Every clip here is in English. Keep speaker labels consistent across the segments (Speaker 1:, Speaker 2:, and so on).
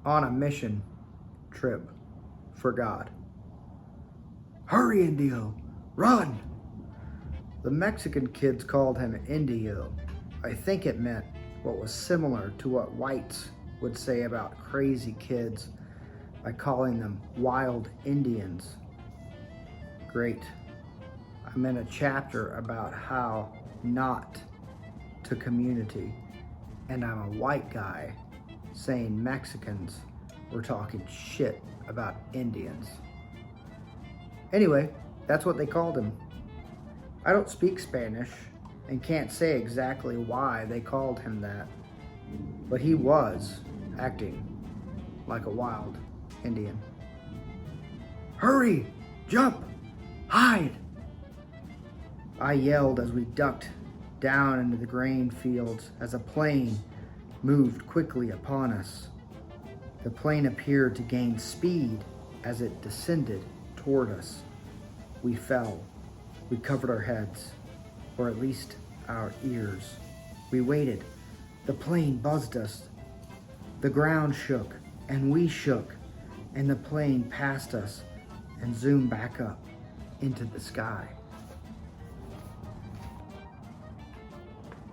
Speaker 1: on a mission trip for God. Hurry, Indio, run! The Mexican kids called him Indio. I think it meant what was similar to what whites would say about crazy kids by calling them wild Indians. Great. I'm in a chapter about how not to community, and I'm a white guy saying Mexicans were talking shit about Indians. Anyway, that's what they called him. I don't speak Spanish and can't say exactly why they called him that, but he was acting like a wild Indian. Hurry! Jump! Hide! I yelled as we ducked down into the grain fields as a plane moved quickly upon us. The plane appeared to gain speed as it descended toward us. We fell. We covered our heads, or at least our ears. We waited. The plane buzzed us. The ground shook, and we shook, and the plane passed us and zoomed back up into the sky.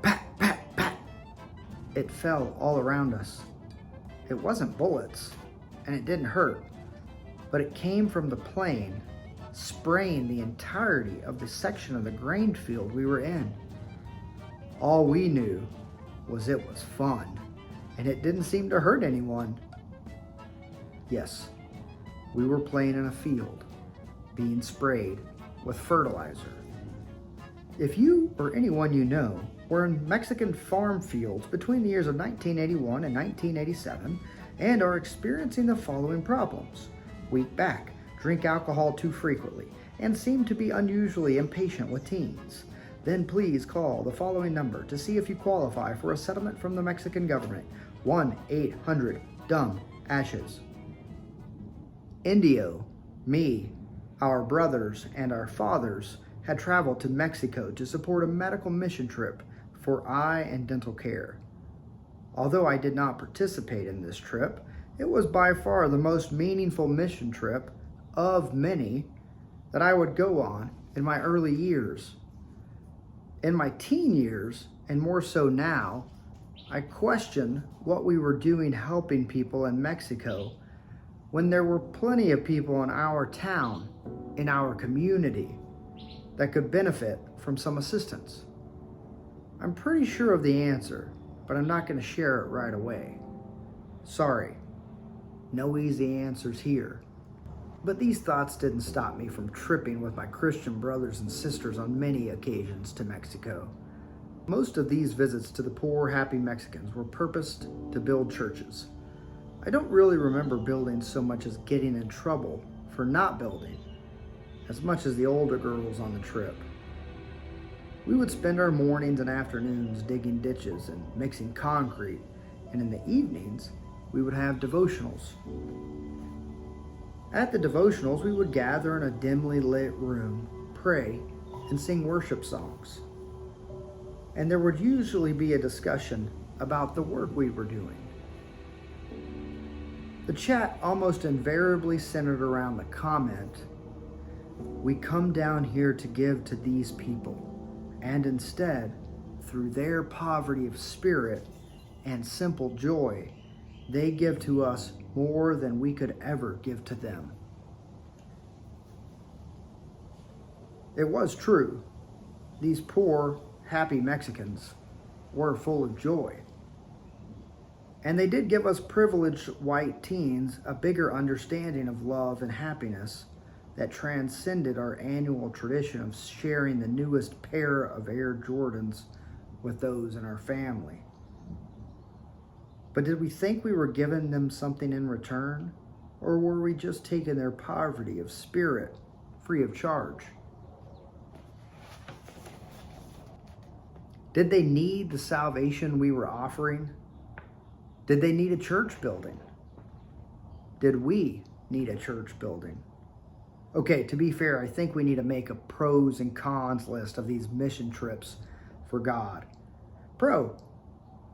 Speaker 1: Pat, pat, pat! It fell all around us. It wasn't bullets, and it didn't hurt, but it came from the plane, spraying the entirety of the section of the grain field we were in. All we knew was it was fun, and it didn't seem to hurt anyone. Yes, we were playing in a field, being sprayed with fertilizer. If you or anyone you know were in Mexican farm fields between the years of 1981 and 1987 and are experiencing the following problems: weak back, drink alcohol too frequently, and seem to be unusually impatient with teens, then please call the following number to see if you qualify for a settlement from the Mexican government: 1-800-DUMB-ASHES. Indio, me, our brothers, and our fathers had traveled to Mexico to support a medical mission trip for eye and dental care. Although I did not participate in this trip, it was by far the most meaningful mission trip of many that I would go on in my early years. In my teen years, and more so now, I question what we were doing helping people in Mexico when there were plenty of people in our town, in our community, that could benefit from some assistance. I'm pretty sure of the answer, but I'm not going to share it right away. Sorry, no easy answers here. But these thoughts didn't stop me from tripping with my Christian brothers and sisters on many occasions to Mexico. Most of these visits to the poor, happy Mexicans were purposed to build churches. I don't really remember building so much as getting in trouble for not building, as much as the older girls on the trip. We would spend our mornings and afternoons digging ditches and mixing concrete, and in the evenings, we would have devotionals. At the devotionals, we would gather in a dimly lit room, pray, and sing worship songs. And there would usually be a discussion about the work we were doing. The chat almost invariably centered around the comment, "We come down here to give to these people, and instead, through their poverty of spirit and simple joy, they give to us more than we could ever give to them." It was true. These poor, happy Mexicans were full of joy. And they did give us privileged white teens a bigger understanding of love and happiness that transcended our annual tradition of sharing the newest pair of Air Jordans with those in our family. But did we think we were giving them something in return? Or were we just taking their poverty of spirit free of charge? Did they need the salvation we were offering? Did they need a church building? Did we need a church building? Okay, to be fair, I think we need to make a pros and cons list of these mission trips for God. Pro,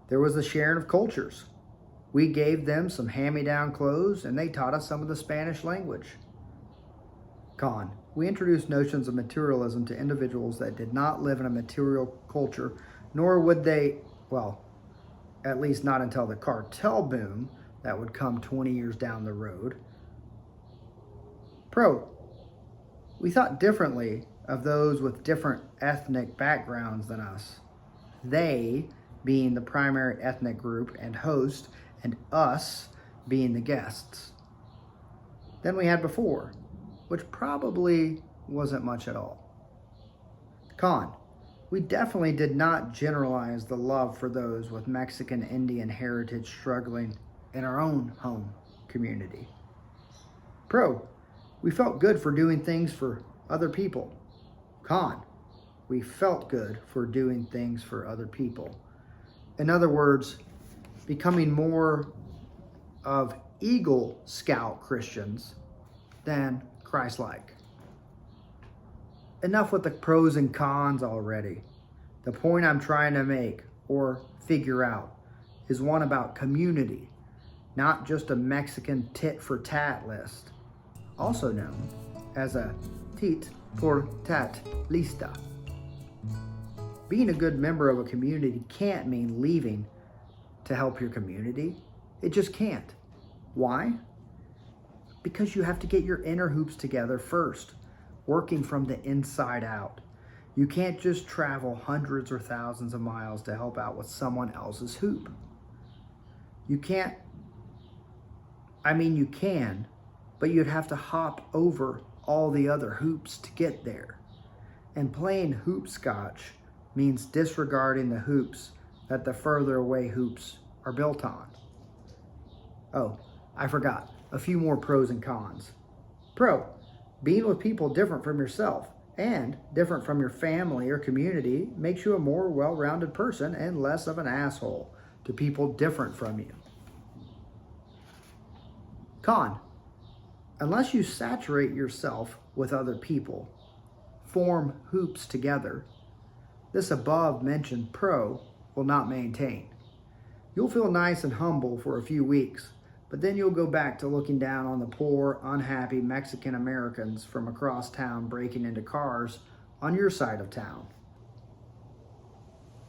Speaker 1: there was the sharing of cultures. We gave them some hand-me-down clothes, and they taught us some of the Spanish language. Con, we introduced notions of materialism to individuals that did not live in a material culture, nor would they, well, at least not until the cartel boom that would come 20 years down the road. Pro, we thought differently of those with different ethnic backgrounds than us. They being the primary ethnic group and host, and us being the guests. Then we had before, which probably wasn't much at all. Con, we definitely did not generalize the love for those with Mexican Indian heritage struggling in our own home community. Pro, we felt good for doing things for other people. Con, we felt good for doing things for other people. In other words, becoming more of Eagle Scout Christians than Christ-like. Enough with the pros and cons already. The point I'm trying to make or figure out is one about community, not just a Mexican tit-for-tat list, also known as a tit-for-tat lista. Being a good member of a community can't mean leaving to help your community. It just can't. Why? Because you have to get your inner hoops together first, working from the inside out. You can't just travel hundreds or thousands of miles to help out with someone else's hoop. You can, but you'd have to hop over all the other hoops to get there. And playing hoopscotch means disregarding the hoops that the further away hoops are built on. Oh, I forgot. A few more pros and cons. Pro, being with people different from yourself and different from your family or community makes you a more well-rounded person and less of an asshole to people different from you. Con, unless you saturate yourself with other people, form hoops together, this above-mentioned pro will not maintain. You'll feel nice and humble for a few weeks, but then you'll go back to looking down on the poor, unhappy Mexican Americans from across town breaking into cars on your side of town.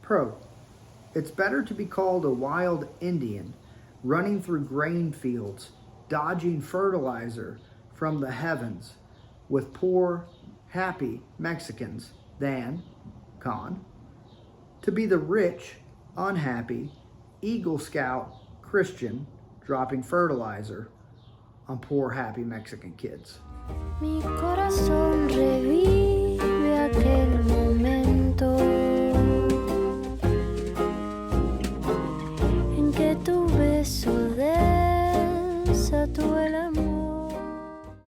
Speaker 1: Pro, it's better to be called a wild Indian running through grain fields, dodging fertilizer from the heavens with poor, happy Mexicans than, con, to be the rich, unhappy, Eagle Scout Christian dropping fertilizer on poor, happy Mexican kids. Mi corazón revive.